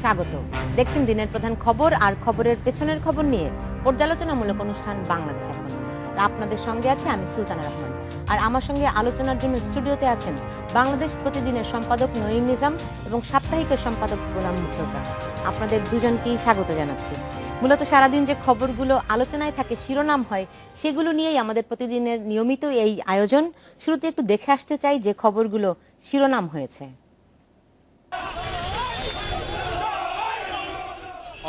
স্বাগত। দেখছেন দিনের প্রধান খবর আর খবরের পেছনের খবর নিয়ে পর্যালোচনামূলক অনুষ্ঠান বাংলাদেশ এখন। আপনাদের সঙ্গে আছে আমি সুলতানা রহমান, আর আমার সঙ্গে আলোচনার জন্য স্টুডিওতে আছেন বাংলাদেশ প্রতিদিনের সম্পাদক নঈম নিজাম এবং সাপ্তাহিকের সম্পাদক গোলাম মুর্তজা। আপনাদের দুজনকেই স্বাগত জানাচ্ছি। মূলত সারাদিন যে খবরগুলো আলোচনায় থাকে, শিরোনাম হয়, সেগুলো নিয়েই আমাদের প্রতিদিনের নিয়মিত এই আয়োজন। শুরুতে একটু দেখে আসতে চাই যে খবরগুলো শিরোনাম হয়েছে।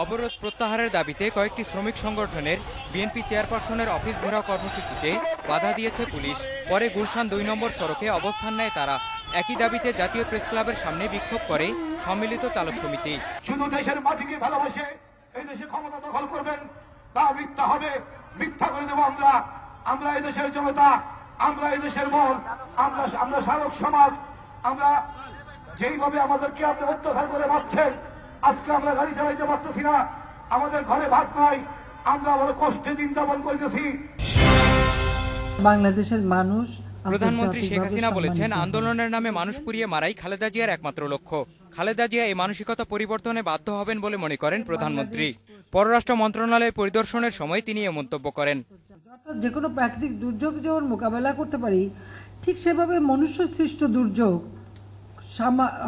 অবরোধ প্রত্যাহারের দাবিতে কয়েকটি শ্রমিক সংগঠনের বিএনপি চেয়ারপারসনের অফিস ঘেরাও কর্মসূচিতে বাধা দিয়েছে পুলিশ। পরে গুলশান ২ নম্বর সড়কে অবস্থান নেয় তারা। একই দাবিতে জাতীয় প্রেস ক্লাবের সামনে বিক্ষোভ করে সম্মিলিত চালক সমিতি। শুধু দেশের মাটিকে ভালোবাসে এই দেশে ক্ষমতা দখল করবেন, তা মিথ্যা হবে, মিথ্যা করে দেবো আমরা এই দেশের জনতা, আমরা এই দেশের মন, আমরা শাসক সমাজ। আমরা যেইভাবে আমাদেরকে আপনি অত্যাচার করে মারছেন, আজকে আমরা গাড়ি চালাইতে পারতেছি না, আমাদের ঘরে ভাত নাই, আমরা বড় কষ্টে দিন যাপন করতেছি। বাংলাদেশের মানুষ, প্রধানমন্ত্রী শেখ হাসিনা বলেছেন, আন্দোলনের নামে মানুষ পুড়িয়ে মারাই খালেদা জিয়ার একমাত্র লক্ষ্য। খালেদা জিয়া এই মানসিকতা পরিবর্তনে বাধ্য হবেন বলে মনে করেন প্রধানমন্ত্রী। পররাষ্ট্র মন্ত্রণালয় পরিদর্শনের সময় তিনি এ মন্তব্য করেন। যে কোনো প্রাকৃতিক দুর্যোগ যেমন মোকাবেলা করতে পারি, ঠিক সেভাবে মনুষ্য সৃষ্ট দুর্যোগ,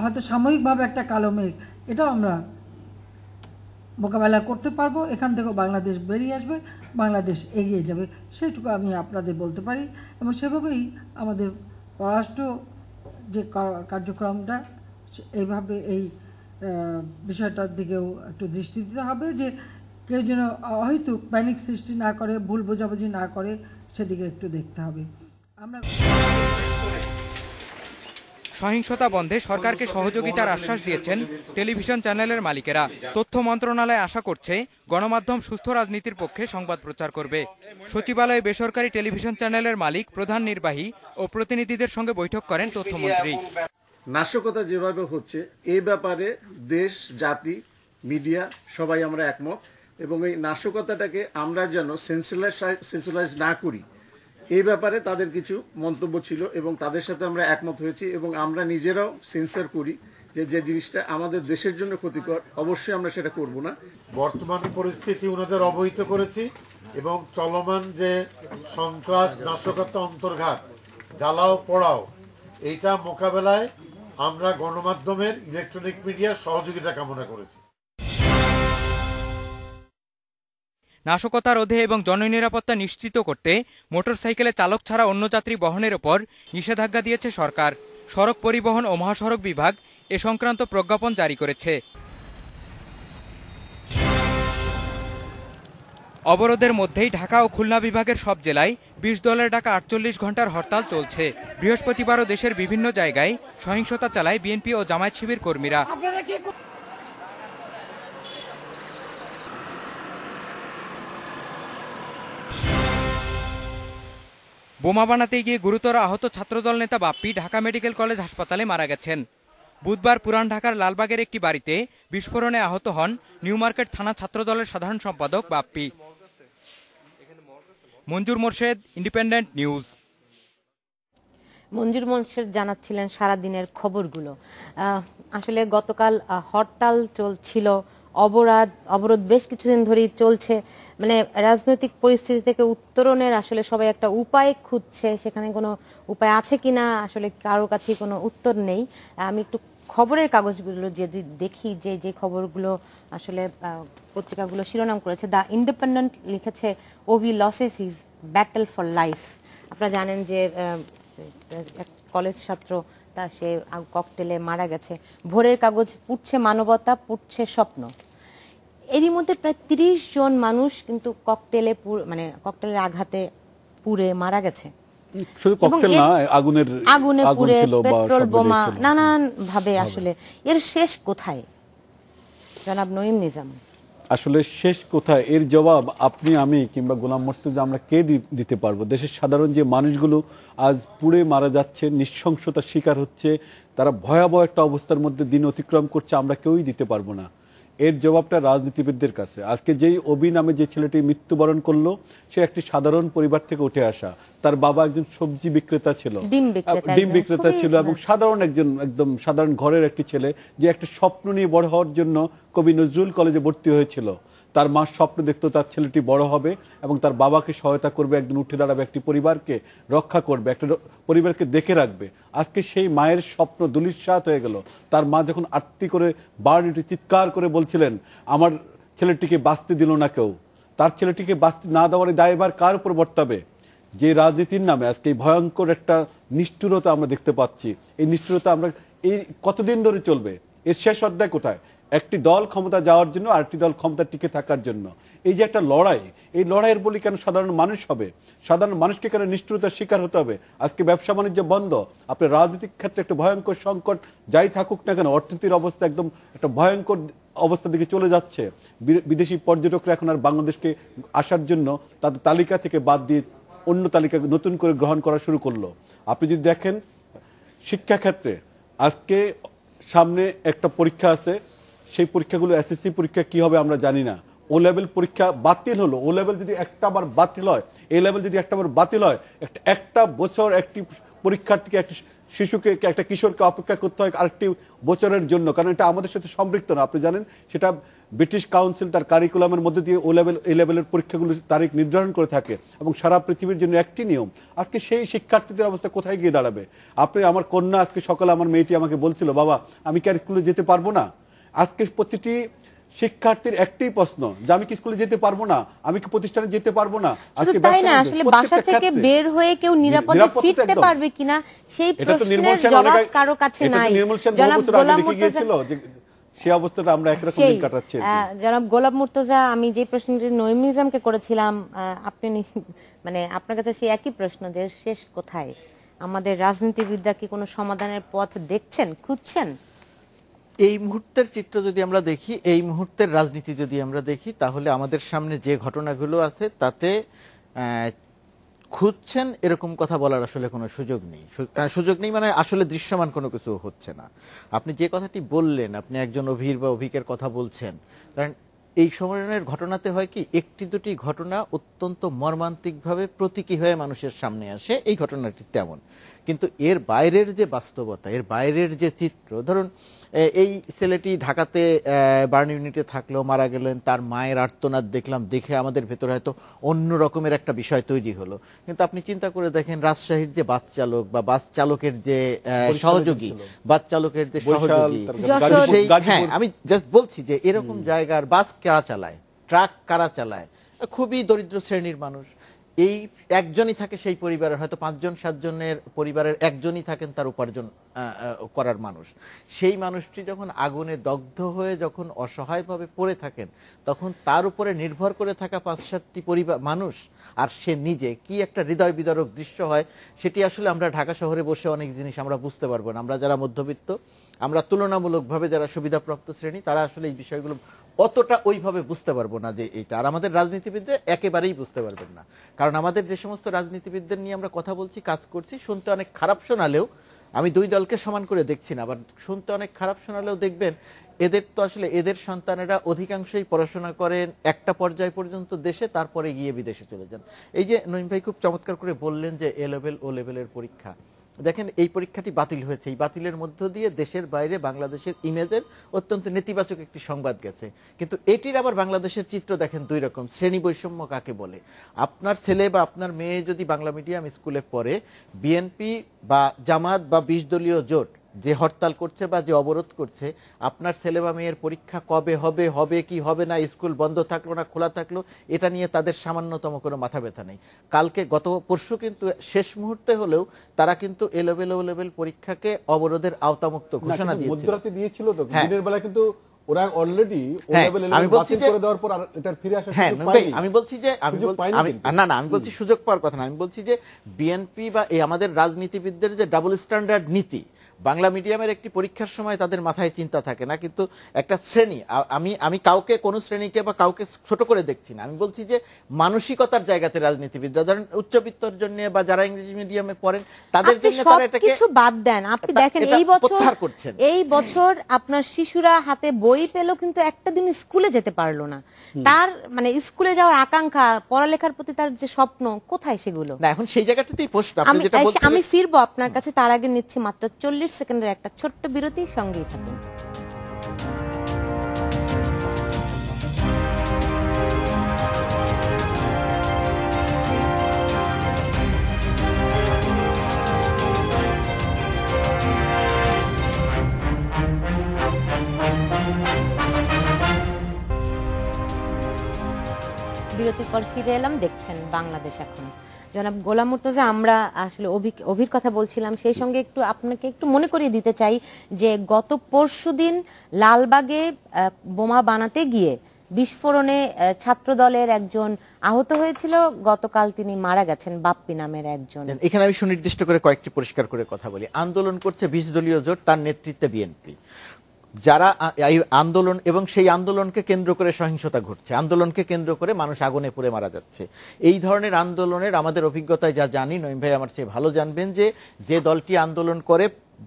হয়তো সাময়িকভাবে একটা কালো মেঘ, এটাও আমরা মোকাবেলা করতে পারবো। এখান থেকে বাংলাদেশ বেরিয়ে আসবে, বাংলাদেশ এগিয়ে যাবে, সেটুকু আমি আপনাদের বলতে পারি। এবং সেভাবেই আমাদের পররাষ্ট্র যে কার্যক্রমটা, এইভাবে এই বিষয়টার দিকেও একটু দৃষ্টি দিতে হবে, যে কেউ যেন হয়তো প্যানিক সৃষ্টি না করে, ভুল বোঝাবুঝি না করে, সেদিকে একটু দেখতে হবে। আমরা সহিংসতা বন্ধে সরকারকে সহযোগিতার আশ্বাস দিয়েছেন টেলিভিশন চ্যানেলের মালিকেরা। তথ্য মন্ত্রণালয় আশা করছে গণমাধ্যম সুস্থ রাজনীতির পক্ষে সংবাদ প্রচার করবে। সচিবালয়ে বেসরকারি টেলিভিশন চ্যানেলের মালিক, প্রধান নির্বাহী ও প্রতিনিধিদের সঙ্গে বৈঠক করেন তথ্যমন্ত্রী। নাশকতা যেভাবে হচ্ছে, এই ব্যাপারে দেশ, জাতি, মিডিয়া সবাই আমরা একমত, এবং এই নাশকতাটাকে আমরা যেন সেন্সিলাইজ না করি, এই ব্যাপারে তাদের কিছু মন্তব্য ছিল এবং তাদের সাথে আমরা একমত হয়েছি। এবং আমরা নিজেরাও সেন্সার করি যে যে জিনিসটা আমাদের দেশের জন্য ক্ষতিকর, অবশ্যই আমরা সেটা করব না। বর্তমান পরিস্থিতি ওনাদের অবহিত করেছি এবং চলমান যে সন্ত্রাস, নাশকতা, অন্তর্ঘাত, জ্বালাও পোড়াও, এইটা মোকাবেলায় আমরা গণমাধ্যমের, ইলেকট্রনিক মিডিয়ার সহযোগিতা কামনা করেছি। নাশকতা রোধে এবং জননিরাপত্তা নিশ্চিত করতে মোটরসাইকেলে চালক ছাড়া অন্য যাত্রী বহনের ওপর নিষেধাজ্ঞা দিয়েছে সরকার। সড়ক পরিবহন ও মহাসড়ক বিভাগ এ সংক্রান্ত প্রজ্ঞাপন জারি করেছে। অবরোধের মধ্যেই ঢাকা ও খুলনা বিভাগের সব জেলায় ২০ দলের ডাকা ৪৮ ঘন্টার হরতাল চলছে। বৃহস্পতিবারও দেশের বিভিন্ন জায়গায় সহিংসতা চালায় বিএনপি ও জামায়াত শিবির কর্মীরা। বোমা বানাতে গিয়ে গুরুতর আহত ছাত্রদল নেতা বাপ্পি ঢাকা মেডিকেল কলেজ হাসপাতালে মারা গেছেন। বুধবার পুরান ঢাকার লালবাগের একটি বাড়িতে বিস্ফোরণে আহত হন নিউ মার্কেট থানা ছাত্রদলের সাধারণ সম্পাদক বাপ্পি। মঞ্জুর মোর্শেদ, ইন্ডিপেন্ডেন্ট নিউজ। মঞ্জুর মোর্শেদ জানাচ্ছিলেন সারাদিনের খবরগুলো। আসলে গতকাল হরতাল চলছিল, অবরোধ বেশ কিছুদিন ধরেই চলছে। মানে রাজনৈতিক পরিস্থিতি থেকে উত্তরণের আসলে সবাই একটা উপায় খুঁজছে, সেখানে কোনো উপায় আছে কিনা আসলে কারোর কাছে কোনো উত্তর নেই। আমি একটু খবরের কাগজগুলো যে দেখি, যে খবরগুলো আসলে পত্রিকাগুলো শিরোনাম করেছে। দ্য ইন্ডিপেন্ডেন্ট লিখেছে, Ovi loses his battle for life. আপনারা জানেন যে কলেজ ছাত্র, তা সে ককটেলে মারা গেছে। ভোরের কাগজ, পুড়ছে মানবতা, পুড়ছে স্বপ্ন। এরই মধ্যে প্রায় ৩০ জন মানুষ কিন্তু ককটেলের আঘাতে পুড়ে মারা গেছে। আগুনে পুড়ে, পেট্রোল বোমা, নানান ভাবে। আসলে এর শেষ কোথায় জনাব নঈম নিজাম? আসলে শেষ কোথায়, এর জবাব আপনি, আমি কিংবা গোলাম মুর্তজা আমরা কে দিতে পারবো? দেশের সাধারণ যে মানুষগুলো আজ পুড়ে মারা যাচ্ছে, নৃশংসতার শিকার হচ্ছে, তারা ভয়াবহ একটা অবস্থার মধ্যে দিন অতিক্রম করছে, আমরা কেউই দিতে পারবো না। এর জবাবটা রাজনীতিবিদদের কাছে। আজকে যেই অবি নামে যে ছেলেটি মৃত্যুবরণ করলো, সে একটি সাধারণ পরিবার থেকে উঠে আসা। তার বাবা একজন সবজি বিক্রেতা ছিল, ডিম বিক্রেতা ছিল, এবং সাধারণ একদম সাধারণ ঘরের একটি ছেলে, যে একটা স্বপ্ন নিয়ে বড় হওয়ার জন্য কবি নজরুল কলেজে ভর্তি হয়েছিল। তার মা স্বপ্ন দেখতো তার ছেলেটি বড় হবে এবং তার বাবাকে সহায়তা করবে, একদিন উঠে দাঁড়াবে, একটি পরিবারকে রক্ষা করবে, একটা পরিবারকে দেখে রাখবে। আজকে সেই মায়ের স্বপ্ন ধূলিসাৎ হয়ে গেল। তার মা যখন আর্তি করে বাড়িটি চিৎকার করে বলছিলেন, আমার ছেলেটিকে বাঁচতে দিল না কেউ, তার ছেলেটিকে বাঁচতে না দেওয়ার দায়ভার কার উপর বর্তাবে? যে রাজনীতির নামে আজকে এই ভয়ঙ্কর একটা নিষ্ঠুরতা আমরা দেখতে পাচ্ছি, এই নিষ্ঠুরতা আমরা এই কতদিন ধরে চলবে? এর শেষ অধ্যায় কোথায়? একটি দল ক্ষমতা যাওয়ার জন্য আরেকটি দল ক্ষমতা টিকে থাকার জন্য এই যে একটা লড়াই, এই লড়াইয়ের বলি কেন সাধারণ মানুষ হবে? সাধারণ মানুষকে কেন নিষ্ঠুরতার শিকার হতে হবে? আজকে ব্যবসা বাণিজ্য বন্ধ, আপনার রাজনৈতিক ক্ষেত্রে একটা ভয়ঙ্কর সংকট যাই থাকুক না কেন, অর্থনীতির অবস্থা একদম একটা ভয়ঙ্কর অবস্থার দিকে চলে যাচ্ছে। বিদেশি পর্যটকরা এখন আর বাংলাদেশকে আসার জন্য তাদের তালিকা থেকে বাদ দিয়ে অন্য তালিকা নতুন করে গ্রহণ করা শুরু করলো। আপনি যদি দেখেন শিক্ষাক্ষেত্রে, আজকে সামনে একটা পরীক্ষা আছে, সেই পরীক্ষাগুলো এসএসসি পরীক্ষা কি হবে আমরা জানি না। ও লেভেল পরীক্ষা বাতিল হলো, ও লেভেল যদি একটা বার বাতিল হয়, এ লেভেল যদি একটা বার বাতিল হয়, একটা বছর একটি পরীক্ষার্থীকে, একটি শিশুকে, একটা কিশোরকে অপেক্ষা করতে হয় আরেকটি বছরের জন্য, কারণ এটা আমাদের সাথে সম্পৃক্ত না। আপনি জানেন সেটা ব্রিটিশ কাউন্সিল তার কারিকুলামের মধ্যে দিয়ে ও লেভেল, এই লেভেলের পরীক্ষাগুলোর তারিখ নির্ধারণ করে থাকে এবং সারা পৃথিবীর জন্য একটি নিয়ম। আজকে সেই শিক্ষার্থীদের অবস্থা কোথায় গিয়ে দাঁড়াবে? আপনি, আমার কন্যা আজকে সকালে আমার মেয়েটি আমাকে বলছিল, বাবা আমি কি আর স্কুলে যেতে পারবো না? আজকে প্রতিটি শিক্ষার্থীর একটাই প্রশ্ন যে আমি কি স্কুলে যেতে পারবো না, আমি কি প্রতিষ্ঠানে যেতে পারবো না। আজকে তাই না, আসলে বাসা থেকে বের হয়ে কেউ নিরাপদে ফিরতে পারবে কিনা সেই প্রশ্নের জবাব কারো কাছে নাই। জনাব গোলাম মুর্তজা, সেই অবস্থাটা আমরা একরকম দিন কাটাচ্ছি। জনাব গোলাম মুর্তজা, আমি যে প্রশ্নটি নঈম নিজামকে করেছিলাম, আপনি মানে আপনার কাছে সেই একই প্রশ্ন যে শেষ কোথায়? আমাদের রাজনীতিবিদরা কি কোনো সমাধানের পথ দেখছেন, খুঁজছেন? এই মুহূর্তের চিত্র যদি আমরা দেখি, এই মুহূর্তের রাজনীতি যদি আমরা দেখি, তাহলে আমাদের সামনে যে ঘটনাগুলো আছে তাতে খুঁজছেন এরকম কথা বলার আসলে কোনো সুযোগ নেই। সুযোগ নেই মানে আসলে দৃশ্যমান কোনো কিছু হচ্ছে না। আপনি যে কথাটি বললেন, আপনি একজন অভির বা অভিকের কথা বলছেন, কারণ এই সময়ের ঘটনাতে হয় কি, একটি দুটি ঘটনা অত্যন্ত মর্মান্তিকভাবে প্রতীকী হয়ে মানুষের সামনে আসে, এই ঘটনাটি তেমন। কিন্তু এর বাইরের যে বাস্তবতা, এর বাইরের যে চিত্র, ধরুন এই ছেলেটি ঢাকাতে বার্ন ইউনিটে থাকলেও মারা গেলেন, তার মায়ের আর্তনাদ দেখলাম, দেখে আমাদের ভেতরে হয়তো অন্য রকমের একটা বিষয় তৈরি হলো। কিন্তু আপনি চিন্তা করে দেখেন, রাজশাহীর যে বাস চালক বা বাস চালকের যে সহযোগী, বাস চালকের যে সহযোগী, হ্যাঁ আমি জাস্ট বলছি যে এরকম জায়গার বাস কারা চালায়, ট্রাক কারা চালায়, খুবই দরিদ্র শ্রেণীর মানুষ। এই একজনই থাকে সেই পরিবারের, হয়তো 5 জন 7 জনের পরিবারের একজনই থাকেন তার উপার্জন করার মানুষ। সেই মানুষটি যখন আগুনে দগ্ধ হয়ে যখন অসহায়ভাবে পড়ে থাকেন, তখন তার উপরে নির্ভর করে থাকা 5-7টি পরিবার মানুষ আর সে নিজে, কি একটা হৃদয় বিদারক দৃশ্য হয় সেটি আসলে আমরা ঢাকা শহরে বসে অনেক জিনিস আমরা বুঝতে পারবো না। আমরা যারা মধ্যবিত্ত, আমরা তুলনামূলকভাবে যারা সুবিধাপ্রাপ্ত শ্রেণী, তারা আসলে এই বিষয়গুলো অতটা ওইভাবে বুঝতে পারবো না যে এইটা। আর আমাদের রাজনীতিবিদদের একেবারেই বুঝতে পারবেন না, কারণ আমাদের যে সমস্ত রাজনীতিবিদদের নিয়ে আমরা কথা বলছি, কাজ করছি, শুনতে অনেক খারাপ শোনালেও, আমি দুই দলকে সমান করে দেখছি না, আবার শুনতে অনেক খারাপ শোনালেও দেখবেন এদের তো আসলে এদের সন্তানেরা অধিকাংশই পড়াশোনা করেন একটা পর্যায় পর্যন্ত দেশে, তারপরে গিয়ে বিদেশে চলে যান। এই যে নঈম ভাই খুব চমৎকার করে বললেন যে এ লেভেল ও লেভেলের পরীক্ষা, দেখেন এই পরীক্ষাটি বাতিল হয়েছে, এই বাতিলের মধ্য দিয়ে দেশের বাইরে বাংলাদেশের ইমেজের অত্যন্ত নেতিবাচক একটি সংবাদ গেছে। কিন্তু এটির আবার বাংলাদেশের চিত্র দেখেন দুই রকম। শ্রেণী বৈষম্য কাকে বলে? আপনার ছেলে বা আপনার মেয়ে যদি বাংলা মিডিয়াম স্কুলে পড়ে, বিএনপি বা জামাত বা 20 দলীয় জোট যে হরতাল করছে বা যে অবরোধ করছে, আপনার ছেলে বা মেয়ের পরীক্ষা কবে হবে, হবে কি হবে না, স্কুল বন্ধ থাকলো না খোলা থাকলো, এটা নিয়ে তাদের সামান্যতম কোনো মাথা ব্যথা নেই। কালকে গত পরশু কিন্তু শেষ মুহূর্তে হলেও তারা কিন্তু এ লেভেল পরীক্ষাকে অবরোধের আওতামুক্ত ঘোষণা দিয়েছিল তো দিনের বেলা, কিন্তু ওরা অলরেডি আমি বলছি যে আমি বলছি সুযোগ পাওয়ার কথা না, আমি বলছি যে বিএনপি বা এই আমাদের রাজনীতিবিদদের যে ডাবল স্ট্যান্ডার্ড নীতি বাংলা মিডিয়ামের একটি পরীক্ষার সময় তাদের মাথায় চিন্তা থাকে না, কিন্তু একটা শ্রেণী, আমি কাউকে কোনো শ্রেণীকে বা কাউকে ছোট করে দেখছি না, আমি বলছি যে মানসিকতার জায়গাতে রাজনীতিবিদরা, ধরেন উচ্চবিত্তর জন্য বা যারা ইংরেজি মিডিয়ামে পড়েন তাদের জন্য তারা এটাকে কিছু বাদ দেন। আপনি দেখেন এই বছর আপনার শিশুরা হাতে বই পেল কিন্তু একটা দিন স্কুলে যেতে পারলো না। তার মানে স্কুলে যাওয়ার আকাঙ্ক্ষা, পড়ালেখার প্রতি তার যে স্বপ্ন, কোথায় সেগুলো? না, এখন সেই জায়গাটাতেই প্রশ্ন। আপনি যেটা বলছেন, আমি ফিরবো আপনার কাছে, তার আগে নিচ্ছি মাত্র 40 সেকেন্ডের একটা ছোট্ট বিরতি, সঙ্গেই থাকুন। বিরতির পর ফিরে এলাম, দেখছেন বাংলাদেশ এখন। জনাব গোলাম মুর্তজা, আমরা আসলে অভির কথা বলছিলাম, সেই সঙ্গে একটু আপনাকে একটু মনে করিয়ে দিতে চাই যে গত পরশুদিন লালবাগে বোমা বানাতে গিয়ে বিস্ফোরণে ছাত্র দলের একজন আহত হয়েছিল, গতকাল তিনি মারা গেছেন, বাপ্পি নামের একজন। এখানে আমি সুনির্দিষ্ট করে কয়েকটি পরিষ্কার করে কথা বলি। আন্দোলন করছে 20 দলীয় জোট, তার নেতৃত্বে বিএনপি। যারা এই আন্দোলন এবং সেই আন্দোলনকে কেন্দ্র করে সহিংসতা ঘটছে, আন্দোলনকে কেন্দ্র করে মানুষ আগুনে পুড়ে মারা যাচ্ছে, এই ধরনের আন্দোলনের আমাদের অভিজ্ঞতায় যা জানি, নঈম ভাই আমার চেয়ে ভালো জানবেন, যে দলটি আন্দোলন করে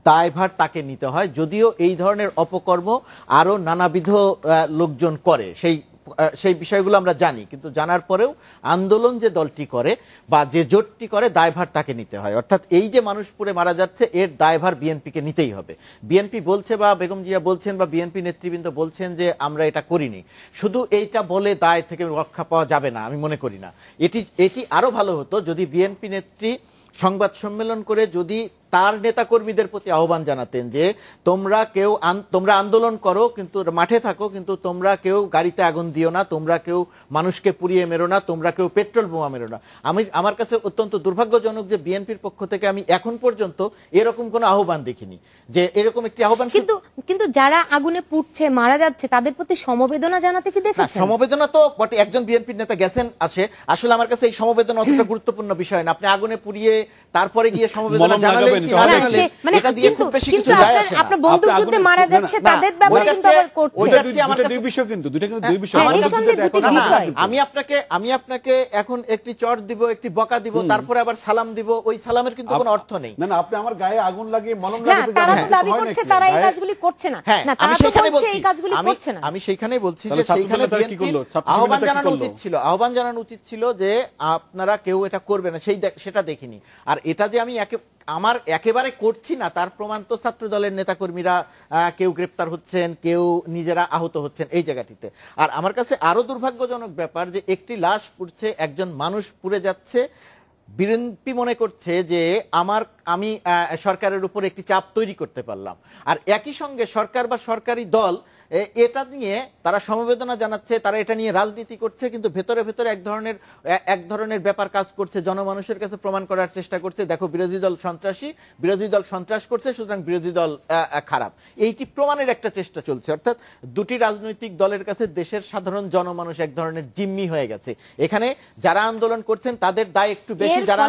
দায়ভার তাকে নিতে হয়। যদিও এই ধরনের অপকর্ম আরো নানাবিধ লোকজন করে, সেই বিষয়গুলো আমরা জানি, কিন্তু জানার পরেও আন্দোলন যে দলটি করে বা যে জোটটি করে দায়ভার তাকে নিতে হয়। অর্থাৎ এই যে মানুষ পুড়ে মারা যাচ্ছে, এর দায়ভার বিএনপিকে নিতেই হবে। বিএনপি বলছে বা বেগম জিয়া বলছেন বা বিএনপি নেতৃবৃন্দ বলছেন যে আমরা এটা করিনি, শুধু এইটা বলে দায় থেকে রক্ষা পাওয়া যাবে না, আমি মনে করি না। এটি আরো ভালো হতো যদি বিএনপি নেত্রী সংবাদ সম্মেলন করে যদি তার নেতাকর্মীদের প্রতি আহ্বান জানাতেন যে তোমরা আন্দোলন করো, কিন্তু মাঠে থাকো, কিন্তু তোমরা কেউ গাড়িতে আগুন দিও না, তোমরা কেউ মানুষকে পুড়িয়ে মেরো না, তোমরা কেউ পেট্রোল বোমা মেরো না। আমার কাছে অত্যন্ত দুর্ভাগ্যজনক যে বিএনপির পক্ষ থেকে আমি এখন পর্যন্ত এরকম কোনো আহ্বান দেখিনি, যে এরকম একটি আহ্বান। কিন্তু যারা আগুনে পুড়ছে, মারা যাচ্ছে, তাদের প্রতি সমবেদনা জানাতে কি দেখেছেন? সমবেদনা তো বটে, একজন বিএনপির নেতা গেছেন আসলে আমার কাছে এই সমবেদনা অতটা গুরুত্বপূর্ণ বিষয় না। আপনি আগুনে পুড়িয়ে তারপরে গিয়ে সমবেদনা জানালেন কি না জানালেন, এটা দিয়ে খুব বেশি কিছু যায় আসে না। আপনার বন্দুক যুদ্ধে মারা যাচ্ছে, তাদের ব্যাপারে কিন্তু আবার করছে। ওইটা দুই বিষয়, কিন্তু দুইটা কিন্তু দুই বিষয়। আমি আপনাকে এখন একটি চট দিব, একটি বকা দিব, তারপরে আবার সালাম দিব, ওই সালামের কিন্তু কোনো অর্থ নেই। না, আপনি আমার গায়ে আগুন লাগিয়ে মলম লাগাতে তারা তো দাবি করছে তারা এই কাজগুলি করছে না। না, তারা তো বলছে এই কাজগুলি করছে না। আমি সেইখানেই বলছি যে সেইখানে বিএনপি আহ্বান জানানো উচিত ছিল যে আপনারা কেউ এটা করবে না, সেটা দেখিনি। আর এটা যে আমি আমার একেবারে করছি না তার প্রমাণ তো ছাত্র দলের নেতাকর্মীরা কেউ গ্রেপ্তার হচ্ছেন, কেউ নিজেরা আহত হচ্ছেন এই জায়গাটিতে। আর আমার কাছে আরো দুর্ভাগ্যজনক ব্যাপার যে একটি লাশ পুড়ছে, একজন মানুষ পুড়ে যাচ্ছে, বিএনপি মনে করছে যে আমি সরকারের উপর একটি চাপ তৈরি করতে পারলাম। আর একই সঙ্গে সরকার বা সরকারি দল এটা নিয়ে তারা সমবেদনা জানাচ্ছে, তারা এটা নিয়ে রাজনীতি করছে, কিন্তু ভেতরে ভেতরে এক ধরনের ব্যাপার কাজ করছে, জনমানুষের কাছে প্রমাণ করার চেষ্টা করছে, দেখো বিরোধী দল সন্ত্রাসী, বিরোধী দল সন্ত্রাস করছে, সুতরাং বিরোধী দল খারাপ, এইটি প্রমাণের একটা চেষ্টা চলছে। অর্থাৎ দুটি রাজনৈতিক দলের কাছে দেশের সাধারণ জনমানুষ এক ধরনের জিম্মি হয়ে গেছে। এখানে যারা আন্দোলন করছেন তাদের দায় একটু বেশি, যারা